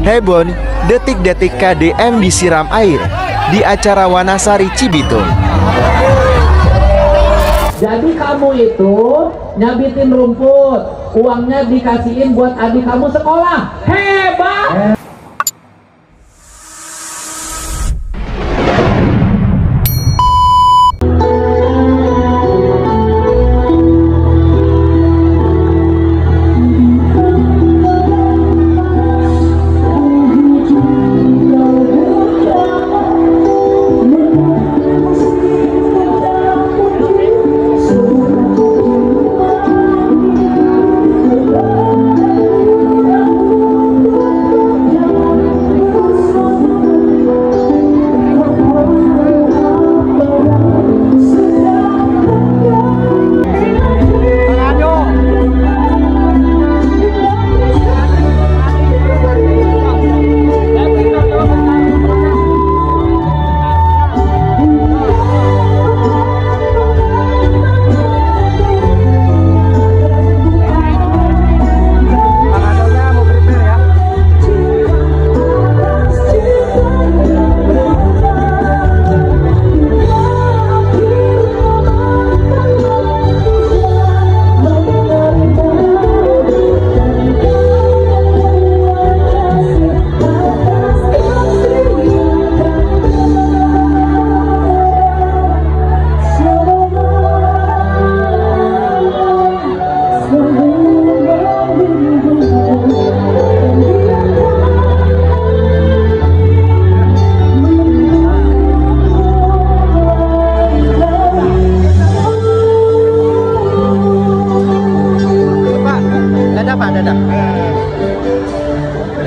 Hebon, detik-detik KDM disiram air di acara Wanasari Cibitung. Jadi kamu itu nyabitin rumput, uangnya dikasihin buat adik kamu sekolah. Hebat!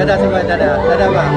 Dadah semua, dadah, dadah Pak.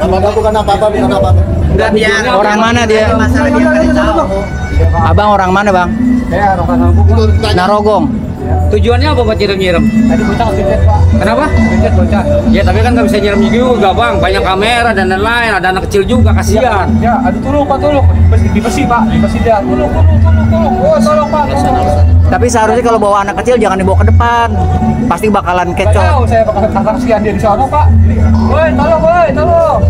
Abang bukan apa-apa, bukan apa-apa. Enggak biar. Orang mana dia? Masalah dia nggak tahu. Abang orang mana bang? Narogong. Tujuannya apa buat nyiram-nyiram? Tadi bocah kepincet Pak. Kenapa? Kepincet bocah. Ya tapi kan nggak bisa nyiram juga bang, banyak kamera dan lain-lain, ada anak kecil juga, kasihan. Ya, aduh tolong Pak, tolong. Di besi Pak, di besi dia. Tolong. Oh, tolong Pak. Tapi seharusnya kalau bawa anak kecil jangan dibawa ke depan. Pasti bakalan Tahu kecot. saya bakal kasihan dia di sana Pak. Woi, tolong.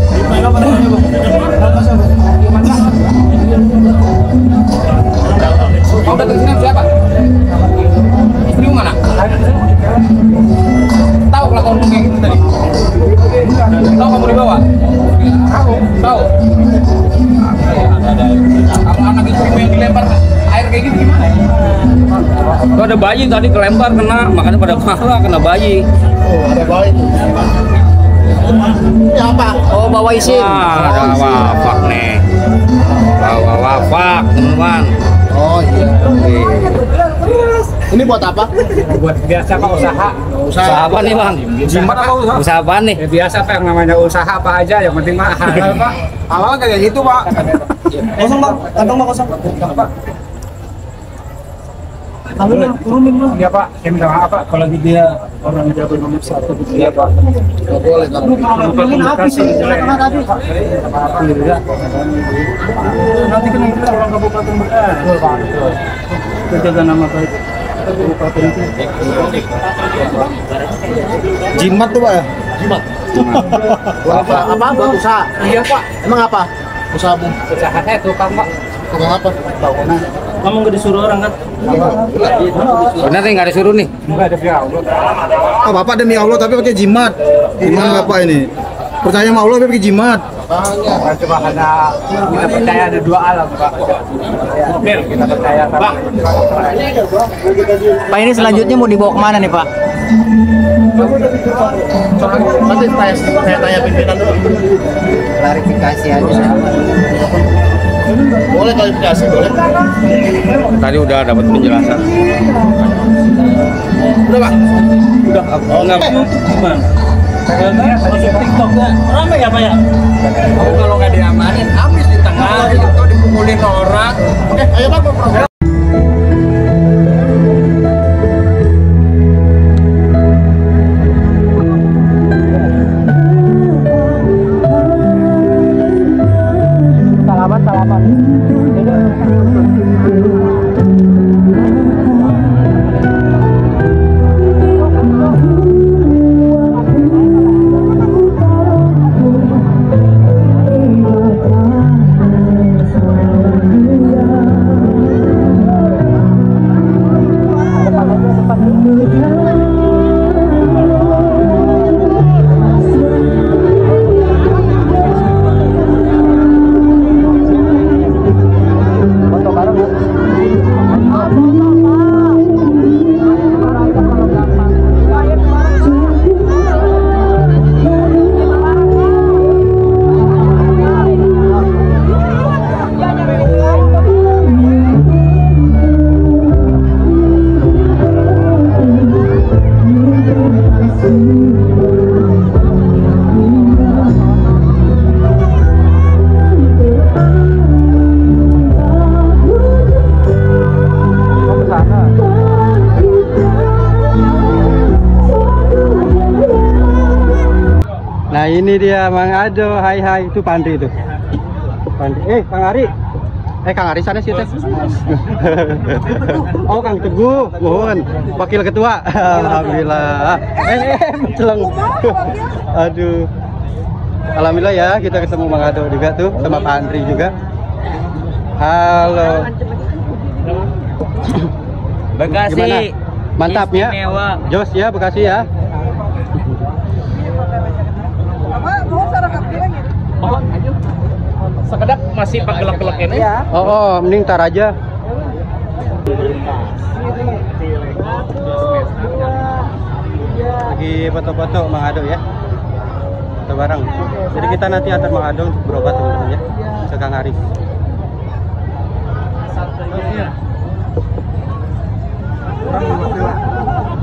Kau datang sini siapa? Istrimu mana? Tahu kelakuan kayak gitu tadi? Tahu kamu dibawa? Tahu. Kalau anak istrimu yang dilempar air kayak gitu gimana? Tuh ada bayi tadi kelempar kena, makanya pada marah kena bayi. Ada baik. Ya apa? Oh bawa isin. Wah, ada wafak nih. Bawa wafak teman-teman. Oh iya. Ini buat apa? Buat biasa Pak usaha. Usaha apa nih bang? Jimat apa usaha? Usaha apa nih? Ya biasa Pak, yang namanya usaha apa aja, yang penting mah halal Pak. Awal kayak gitu Pak. Kosong Pak, kantong Pak kosong. Pak. Turunin Pak. Iya Pak, saya minta maaf Pak kalau dia orang jago nomor 1 gitu ya Pak. Enggak boleh kan. Mungkin habis nanti kena kita orang kabupaten Bekasi. Terjaga nama baik kabupaten itu. Jimat tuh Pak ya? Jimat. Apa? Apa? Buat usaha? Iya Pak, Emang apa? Usahamu? usaha saya tukang Pak. Tukang apa? Bangunan. Kamu nggak disuruh orang kan? Bener nih nggak disuruh nih. Enggak ada via Allah. Oh, Bapak demi Allah tapi pakai jimat. Gimana Bapak ini? Percaya sama Allah tapi pakai jimat. Pak, cuma ada kita percaya ada dua alam Pak. Oke, kita percaya Pak. Pak ini selanjutnya mau dibawa kemana nih Pak? Nanti saya tanya pimpinan dulu. Klarifikasi aja. Boleh klarifikasi, boleh. Tadi udah dapat penjelasan. Udah Pak. Udah enggak. Ramai ya Pak ya? Kamu kalau nggak diamanin habis di tengah itu dipukulin orang. Oke, ayo Pak. Program. Salaman. Nah ini dia Mang Ado, hai itu Pandri itu. Pandri, Kang Ari. Kang Ari sana sih teh. Oh Kang Teguh, mohon Wakil Ketua. Alhamdulillah. Menceleng. Aduh. Alhamdulillah ya kita ketemu Mang Ado juga tuh sama Pak Andri juga. Halo. Bekasi. Gimana? Mantap ya? Jos ya Bekasi ya. Sekedap masih pak gelap-gelap ini. Oh, mending tar aja. Lagi foto-foto Mang Ado ya. Foto bareng. Jadi kita nanti antar Mang Ado untuk berobat teman-teman ya. Ke Kang Aris.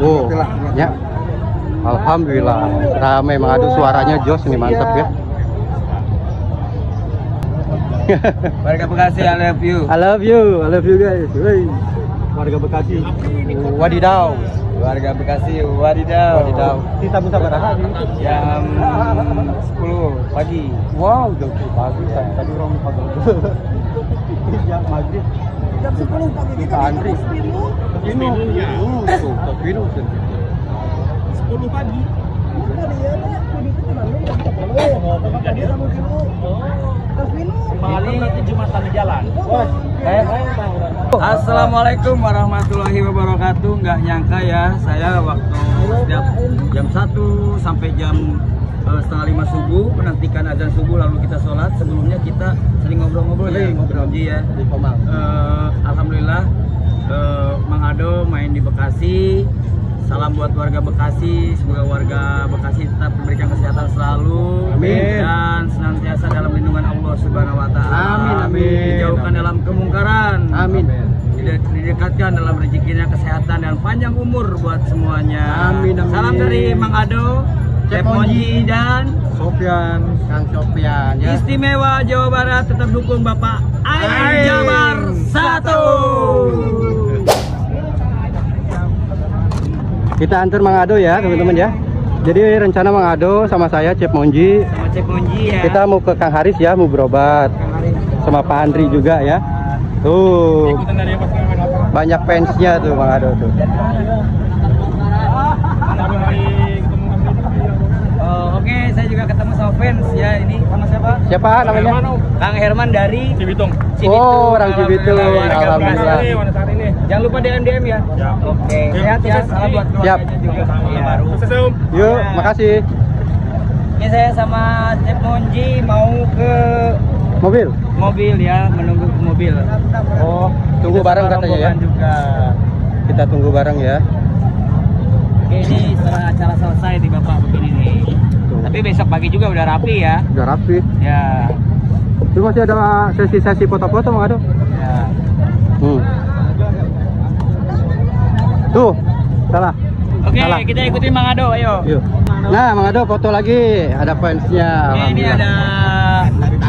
Oh, ya. Alhamdulillah. Ramai Mang Ado, suaranya jos nih, mantap ya. Warga Bekasi, I love you. I love you guys. Wey. Warga Bekasi. Wadidaw. Warga Bekasi, wadidaw. Wadidaw. Kita bisa berapa nih? Jam 10 pagi. Wow, jam 10 pagi. Tadi orang pagi. Jam maghrib. Jam 10 pagi kita Andri. Pinu. Tuh, Pinu. 10 pagi. Assalamualaikum warahmatullahi wabarakatuh. Nggak nyangka ya, saya waktu setiap jam 1 sampai jam setengah 5 subuh menantikan azan subuh lalu kita sholat. Sebelumnya kita sering ngobrol-ngobrol ya, ngobrol ya. Alhamdulillah Mang Ado main di Bekasi. Salam buat warga Bekasi, semoga warga Bekasi tetap diberikan kesehatan selalu. Amin. Dan senantiasa dalam lindungan Allah Subhanahu wa Ta'ala. Amin, amin. Dijauhkan dalam kemungkaran. Amin. Didekatkan dalam rezekinya, kesehatan dan panjang umur buat semuanya. Amin, amin. Salam dari Mang Ado, Chef Monji dan Sofian, Kang Sofian ya. Istimewa Jawa Barat, tetap dukung Bapak Aing Jabar 1. Kita antar Mang Ado ya teman-teman ya. Jadi rencana Mang Ado sama saya Chef Monji. Sama Chef Monji ya. Kita mau ke Kang Haris ya, mau berobat. Sama Pak Andri juga ya. Tuh. Banyak fansnya tuh Mang Ado tuh. Oke, saya juga ketemu sama fans ya. Ini sama siapa? Siapa namanya? Kang Herman dari Cibitung. Oh, orang Cibitung. Alhamdulillah. Jangan lupa DM ya. Oke, sehat ya. Salam buat Siap. keluarganya juga. Iya. Yuk, makasih. Ini saya sama Chef Monji mau ke Mobil. ya, menunggu ke mobil. Oh, tunggu Kita bareng sama katanya ya. rombongan juga. Kita tunggu bareng ya. Oke, ini setelah acara selesai di Bapak begini nih. Tuh. Tapi besok pagi juga udah rapi ya. Udah rapi. Ya. Itu masih ada sesi-sesi foto-foto Mang Ado. Ya. Tuh, salah. Oke, Salah. kita ikutin Mang Ado, ayo. Yuk. Nah, Mang Ado foto lagi. Ada fansnya. Oke, ini ada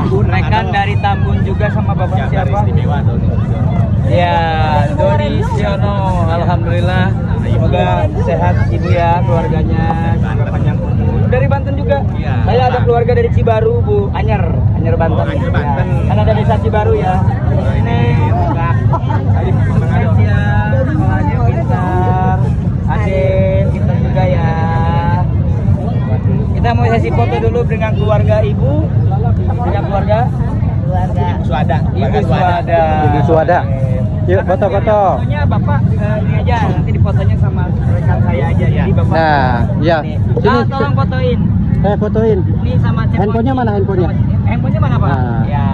rekan dari Tambun juga sama Bapak siapa? Ya, Doni Siono. Alhamdulillah. Semoga sehat Ibu ya, keluarganya. Semoga panjang umur. Dari Banten juga. Saya ada keluarga dari Cibaru, Bu. Anyar Banten. Ya. Kan ada desa Cibaru ya. Ini ya, semuanya pintar. Adik kita juga ya. Kita mau sesi foto dulu dengan keluarga Ibu. Dengan keluarga Suada. Ibu Suada. Ibu Suada. Yuk, foto-foto. Fotonya Bapak ini aja, nanti difotonya sama rekan saya aja. Jadi Bapak. Nah, ya. Sini. Tolong fotoin. Saya fotoin. Ini sama Chef Handphonenya Monji. mana handphonenya? Handphonenya mana Pak? Nah. Ya.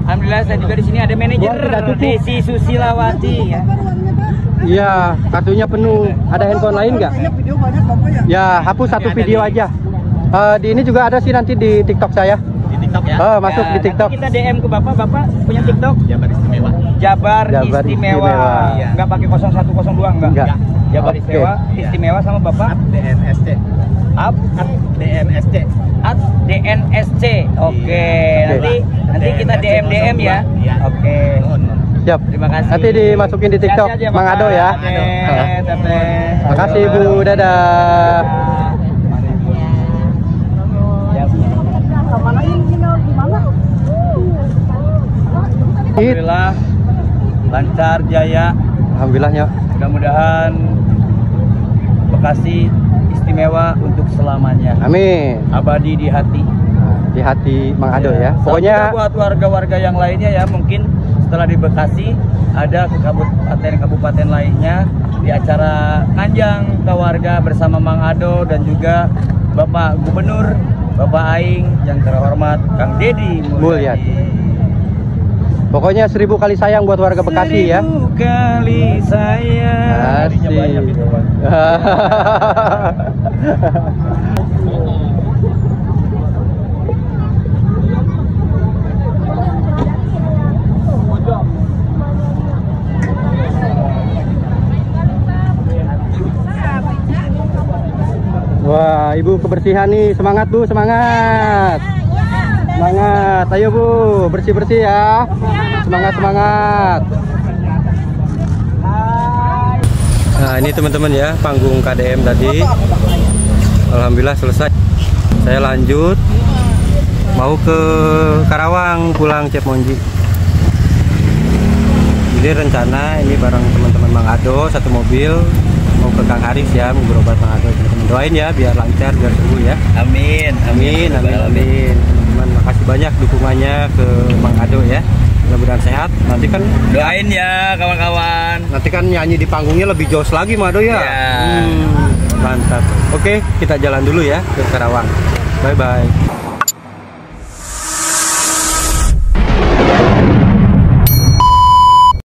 Alhamdulillah saya juga di sini ada manajer Wah, sudah tutup. Desi Susilawati ya. Iya, kartunya penuh. Ada handphone lain nggak? Video banyak Bapak ya. Ya, hapus satu Ada video di- aja. Di ini juga ada sih nanti di TikTok saya. Di TikTok ya. Masuk di TikTok. Nanti kita DM ke Bapak punya TikTok? Jabar Istimewa. Jabar Jabar Istimewa. Istimewa. Iya. Nggak pakai 0102 enggak? Enggak. Jabar Oke. Istimewa sama Bapak DNSC. Up DNSC. at DNSC. Oke. Nanti kita DM ya. Iya. Oke. Siap. Terima kasih. Nanti dimasukin di TikTok Hati-hati ya, Mang Bapak. Ado ya. Teteh. Makasih Bu, dadah. Alhamdulillah lancar jaya. Alhamdulillahnya. Mudah-mudahan Bekasi istimewa untuk selamanya. Amin. Abadi di hati. Di hati Mang Ado ya. Salam Pokoknya juga buat warga-warga yang lainnya ya, mungkin setelah di Bekasi ada ke kabupaten lainnya di acara Nganjang Keluarga bersama Mang Ado dan juga Bapak Gubernur, Bapak Aing yang terhormat Kang Dedi Mulyadi. pokoknya 1000 kali sayang buat warga Bekasi ya. 1000 kali sayang. Asik. Wah, Ibu kebersihan nih, semangat Bu, semangat. Semangat, ayo Bu, bersih-bersih ya. Semangat. Nah ini teman-teman ya, panggung KDM tadi. Alhamdulillah selesai. Saya lanjut mau ke Karawang, pulang Cep Monji. Jadi rencana ini bareng teman-teman Mang Ado, satu mobil mau ke Kang Haris ya, mau berobat Mang Ado. Teman-teman doain ya biar lancar, biar sembuh ya. Amin. Teman-teman makasih banyak dukungannya ke Mang Ado ya. Mudah-mudahan sehat. Nanti kan Doain ya kawan-kawan. nanti kan nyanyi di panggungnya lebih jos lagi Mang Ado ya. Ya. Mantap. Oke, kita jalan dulu ya ke Karawang. Bye bye.